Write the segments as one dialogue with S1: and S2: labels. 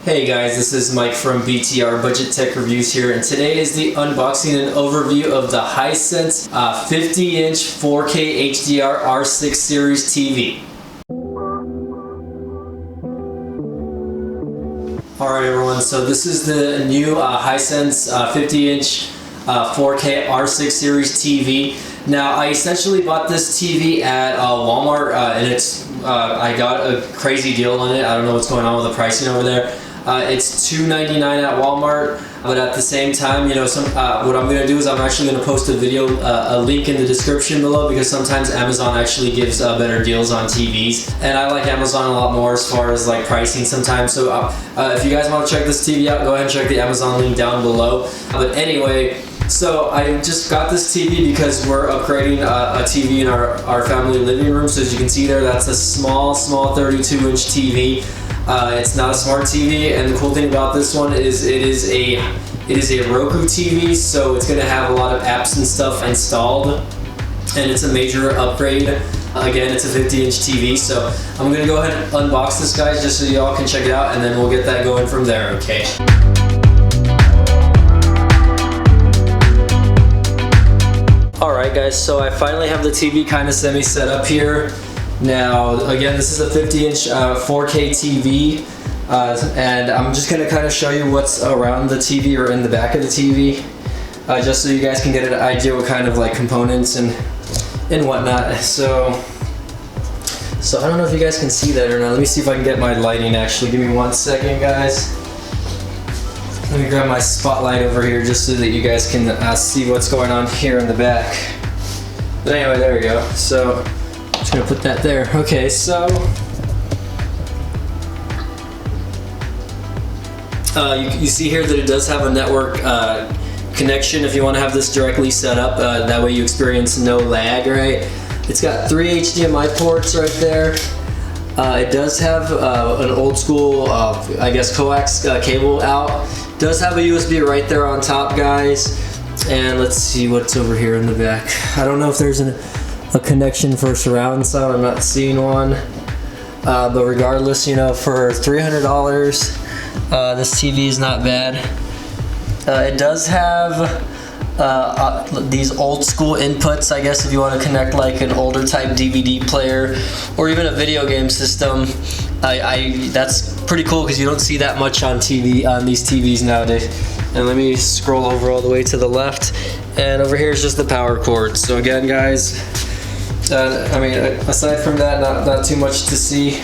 S1: Hey guys, this is Mike from BTR Budget Tech Reviews here, and today is the unboxing and overview of the Hisense 50-inch 4K HDR R6 series TV. Alright everyone, so this is the new Hisense 50-inch 4K R6 series TV. Now, I essentially bought this TV at Walmart, and I got a crazy deal on it. I don't know what's going on with the pricing over there. It's $2.99 at Walmart, but at the same time, you know, what I'm going to do is I'm actually going to post a video, a link in the description below, because sometimes Amazon actually gives better deals on TVs, and I like Amazon a lot more as far as like pricing sometimes. So if you guys want to check this TV out, go ahead and check the Amazon link down below. But anyway, so I just got this TV because we're upgrading a TV in our family living room. So as you can see there, that's a small 32-inch TV. It's not a smart TV, and the cool thing about this one is it is a Roku TV, so it's going to have a lot of apps and stuff installed, and it's a major upgrade. Again, it's a 50-inch TV, so I'm going to go ahead and unbox this, guys, just so y'all can check it out, and then we'll get that going from there, okay? Alright guys, so I finally have the TV kind of semi-set up here. Now, again, this is a 50-inch 4K TV, and I'm just going to kind of show you what's around the TV or in the back of the TV, just so you guys can get an idea what kind of like components and whatnot. So I don't know if you guys can see that or not. Let me see if I can get my lighting actually. Give me 1 second, guys. Let me grab my spotlight over here just so that you guys can see what's going on here in the back. But anyway, there we go. So just gonna put that there. Okay, so you see here that it does have a network connection if you want to have this directly set up. That way you experience no lag, right? It's got 3 HDMI ports right there. It does have an old school, I guess, coax cable out. Does have a USB right there on top, guys. And let's see what's over here in the back. I don't know if there's a connection for surround sound. I'm not seeing one. But regardless, you know, for $300, this TV is not bad. It does have these old school inputs, I guess, if you want to connect like an older type DVD player or even a video game system. That's pretty cool because you don't see that much on these TVs nowadays. And let me scroll over all the way to the left, and over here is just the power cord. So again, guys, I mean, aside from that, not too much to see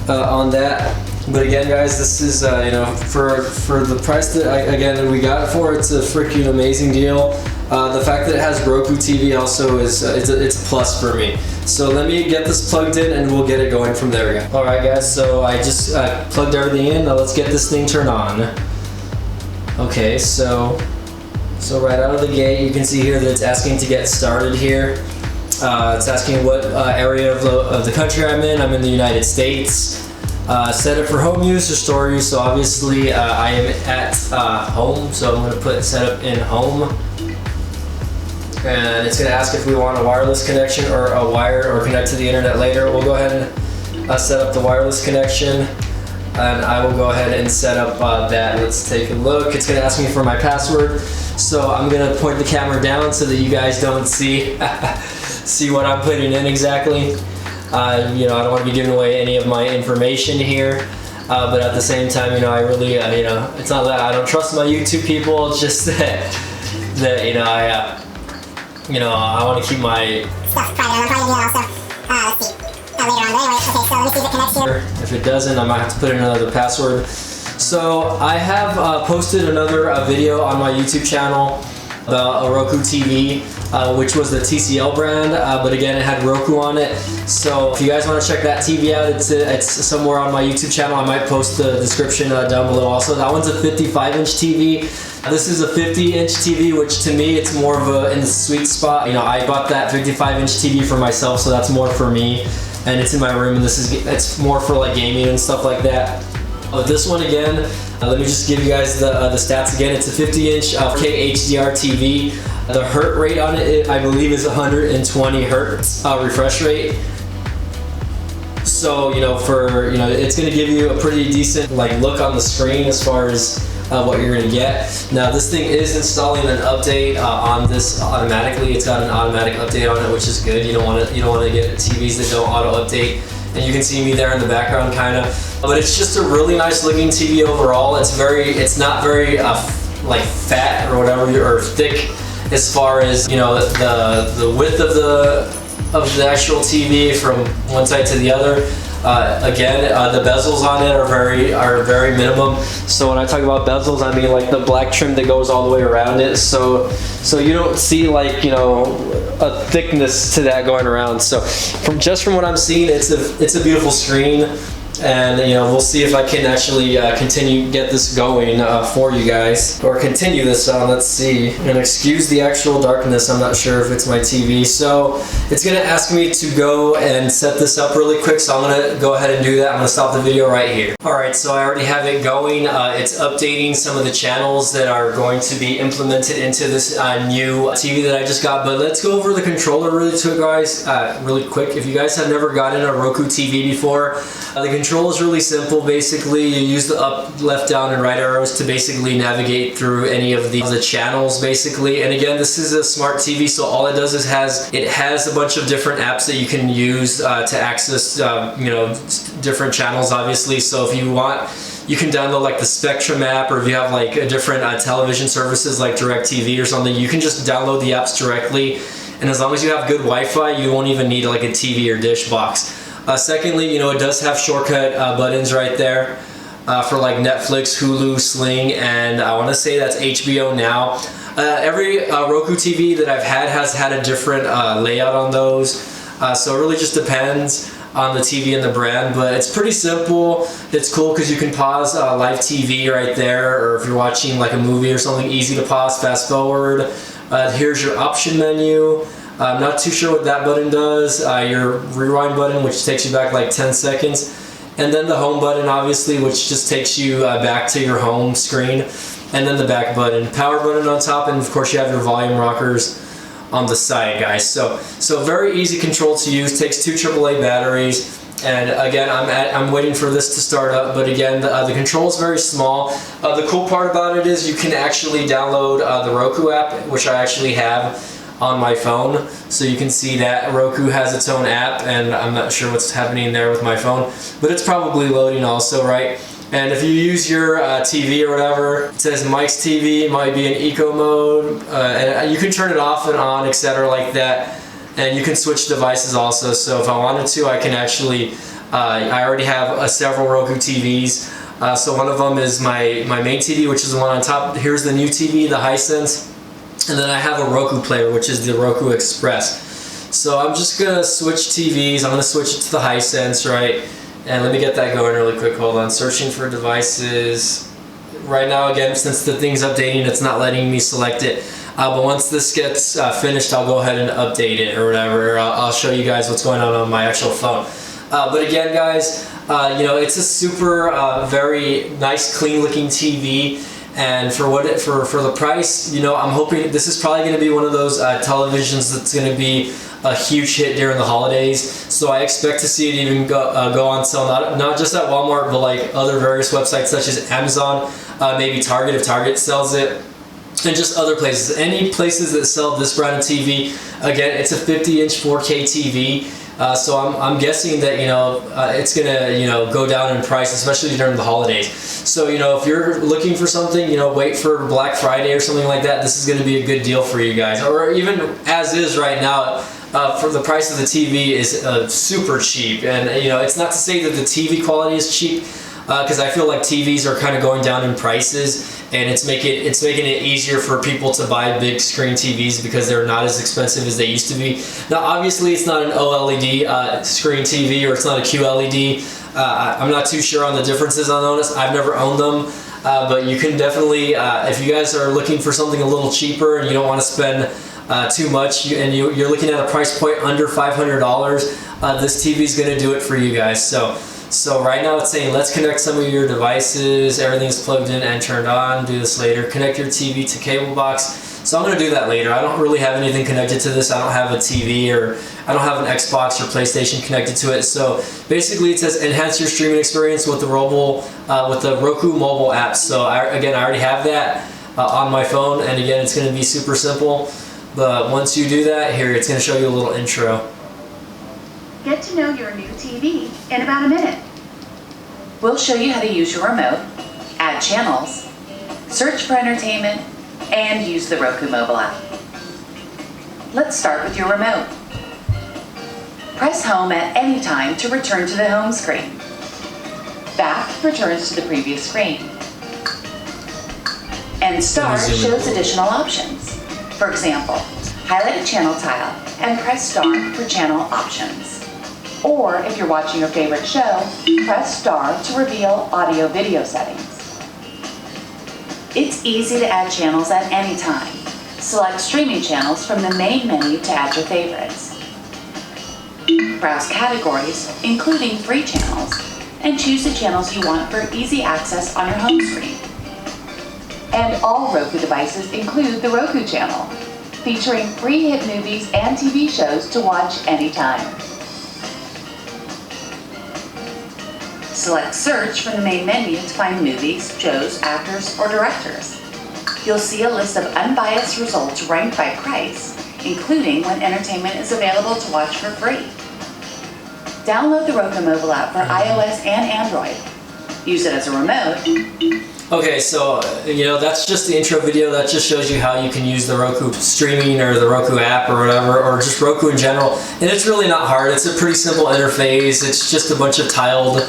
S1: on that. But again, guys, this is you know, for the price that we got it for, it's a freaking amazing deal. The fact that it has Roku TV also is it's a plus for me. So let me get this plugged in and we'll get it going from there again. All right, guys. So I just plugged everything in. Now let's get this thing turned on. Okay, so right out of the gate, you can see here that it's asking to get started here. It's asking what area of the country I'm in. I'm in the United States. Set it for home use or store use. So obviously I am at home, so I'm going to put setup in home. And it's going to ask if we want a wireless connection or a wire or connect to the internet later. We'll go ahead and set up the wireless connection, and I will go ahead and set up that. Let's take a look. It's going to ask me for my password, so I'm going to point the camera down so that you guys don't see what I'm putting in exactly. You know, I don't want to be giving away any of my information here, but at the same time, you know, I really, you know, it's not that I don't trust my YouTube people. It's just that you know, I want to keep my stuff private. I'm probably going to also, let's see, later on. But anyway, okay, so let me see if it connects here. If it doesn't, I might have to put in another password. So I have posted another video on my YouTube channel about a Roku TV, which was the TCL brand, but again, it had Roku on it. So if you guys want to check that TV out, it's somewhere on my YouTube channel. I might post the description down below also. That one's a 55-inch TV. This is a 50-inch TV, which to me, it's more of in the sweet spot. You know, I bought that 55-inch TV for myself, so that's more for me, and it's in my room, and it's more for like gaming and stuff like that. This one again, let me just give you guys the stats again. It's a 50-inch 4K HDR TV. The hertz rate on it, I believe, is 120 hertz refresh rate. So it's going to give you a pretty decent look on the screen as far as what you're going to get. Now this thing is installing an update on this automatically. It's got an automatic update on it, which is good. You don't want to get TVs that don't auto update. And you can see me there in the background kind of. But it's just a really nice looking TV overall. It's not very fat or whatever, or thick as far as the width of the actual TV from one side to the other. Again, the bezels on it are very minimum. So when I talk about bezels, I mean the black trim that goes all the way around it. So you don't see a thickness to that going around. So from what I'm seeing, it's a beautiful screen. And we'll see if I can actually get this going for you guys, or continue this on. Let's see. And excuse the actual darkness, I'm not sure if it's my TV. So it's gonna ask me to go and set this up really quick, so I'm gonna go ahead and do that. I'm gonna stop the video right here. Alright, so I already have it going. It's updating some of the channels that are going to be implemented into this new TV that I just got. But let's go over the controller really quick. If you guys have never gotten a Roku TV before, the control is really simple. Basically, you use the up, left, down, and right arrows to basically navigate through any of the channels, basically. And again, this is a smart TV, so all it does is it has a bunch of different apps that you can use to access different channels, obviously. So if you want, you can download the Spectrum app, or if you have a different television services like DirecTV or something, you can just download the apps directly. And as long as you have good Wi-Fi, you won't even need a TV or dish box. Secondly, it does have shortcut buttons right there for Netflix, Hulu, Sling, and I want to say that's HBO now. Every Roku TV that I've had has had a different layout on those, so it really just depends on the TV and the brand, but it's pretty simple. It's cool because you can pause live TV right there, or if you're watching a movie or something, easy to pause, fast forward. Here's your option menu. I'm not too sure what that button does. Your rewind button, which takes you back 10 seconds. And then the home button, obviously, which just takes you back to your home screen. And then the back button. Power button on top, and of course you have your volume rockers on the side, guys. So very easy control to use. Takes 2 AAA batteries. And again, I'm waiting for this to start up, but again, the control is very small. The cool part about it is you can actually download the Roku app, which I actually have on my phone, so you can see that Roku has its own app, and I'm not sure what's happening there with my phone, but it's probably loading also, right? And if you use your TV or whatever, it says Mike's TV, it might be in eco mode, and you can turn it off and on, etc. like that, and you can switch devices also. So if I wanted to, I can actually, I already have several Roku TVs. So one of them is my main TV, which is the one on top. Here's the new TV, the Hisense. And then I have a Roku player, which is the Roku Express. So I'm just gonna switch TVs. I'm gonna switch it to the Hisense, right? And let me get that going really quick. Hold on. Searching for devices. Right now, again, since the thing's updating, it's not letting me select it. But once this gets finished, I'll go ahead and update it or whatever. I'll show you guys what's going on my actual phone. But again, guys, it's a super, very nice, clean-looking TV. And for the price, I'm hoping this is probably going to be one of those televisions that's going to be a huge hit during the holidays. So I expect to see it even go on sale, not just at Walmart, but other various websites such as Amazon, maybe Target if Target sells it, and just other places. Any places that sell this brand of TV. Again, it's a 50-inch 4K TV. So I'm guessing that it's gonna go down in price, especially during the holidays. So if you're looking for something, wait for Black Friday or something like that. This is gonna be a good deal for you guys. Or even as is right now, for the price of the TV is super cheap. And it's not to say that the TV quality is cheap, because I feel like TVs are kind of going down in prices, and it's making it easier for people to buy big screen TVs because they're not as expensive as they used to be. Now, obviously, it's not an OLED screen TV, or it's not a QLED. I'm not too sure on the differences on those. I've never owned them, but you can definitely, if you guys are looking for something a little cheaper and you don't want to spend too much, and you're looking at a price point under $500, this TV is going to do it for you guys. So right now it's saying, let's connect some of your devices. Everything's plugged in and turned on. Do this later. Connect your TV to cable box. So I'm going to do that later. I don't really have anything connected to this. I don't have a TV or I don't have an Xbox or PlayStation connected to it. So basically it says enhance your streaming experience with the Roku Mobile App. So again, I already have that on my phone, and again, it's going to be super simple. But once you do that, here, it's going to show you a little intro.
S2: Get to know your new TV in about a minute.
S3: We'll show you how to use your remote, add channels, search for entertainment, and use the Roku Mobile App. Let's start with your remote. Press Home at any time to return to the home screen. Back returns to the previous screen. And Start shows additional options. For example, highlight a channel tile and press Star for channel options. Or if you're watching your favorite show, press Star to reveal audio-video settings. It's easy to add channels at any time. Select streaming channels from the main menu to add your favorites. Browse categories, including free channels, and choose the channels you want for easy access on your home screen. And all Roku devices include the Roku channel, featuring free hit movies and TV shows to watch anytime. Select Search from the main menu to find movies, shows, actors, or directors. You'll see a list of unbiased results ranked by price, including when entertainment is available to watch for free. Download the Roku Mobile App for iOS and Android. Use it as a remote.
S1: Okay, so that's just the intro video. That just shows you how you can use the Roku streaming or the Roku app or whatever, or just Roku in general. And it's really not hard. It's a pretty simple interface. It's just a bunch of tiled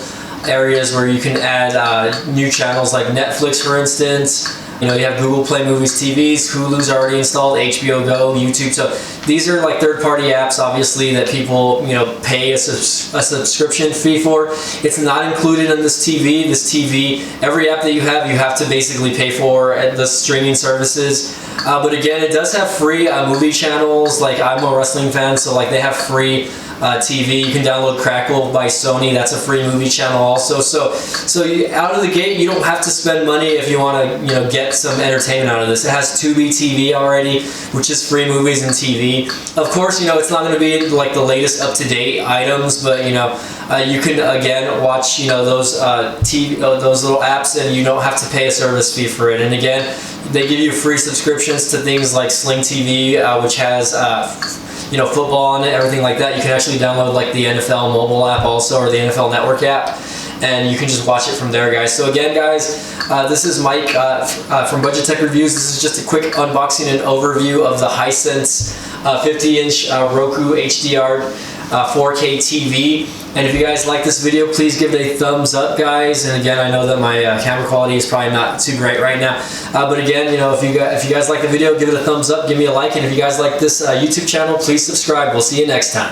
S1: areas where you can add new channels like Netflix, for instance. You have Google Play Movies TVs, Hulu's already installed, HBO Go, YouTube. So these are like third-party apps, obviously, that people pay a subscription fee for. It's not included in this TV. Every app that you have to basically pay for at the streaming services. But again, it does have free movie channels. Like, I'm a wrestling fan, so like they have free TV. You can download Crackle by Sony. That's a free movie channel also. So out of the gate, you don't have to spend money if you want to get some entertainment out of this. It has Tubi TV already, which is free movies and TV. Of course, it's not going to be like the latest up-to-date items, but you can again watch those those little apps, and you don't have to pay a service fee for it. And again, they give you free subscriptions to things like Sling TV, which has football on it, everything like that. You can actually download like the NFL mobile app also, or the NFL Network app, and you can just watch it from there, guys. So again, guys, this is Mike from Budget Tech Reviews. This is just a quick unboxing and overview of the Hisense 50-inch Roku HDR 4K TV. And if you guys like this video, please give it a thumbs up, guys. And again, I know that my camera quality is probably not too great right now, but again, if you guys like the video, give it a thumbs up, give me a like, and if you guys like this YouTube channel, please subscribe. We'll see you next time.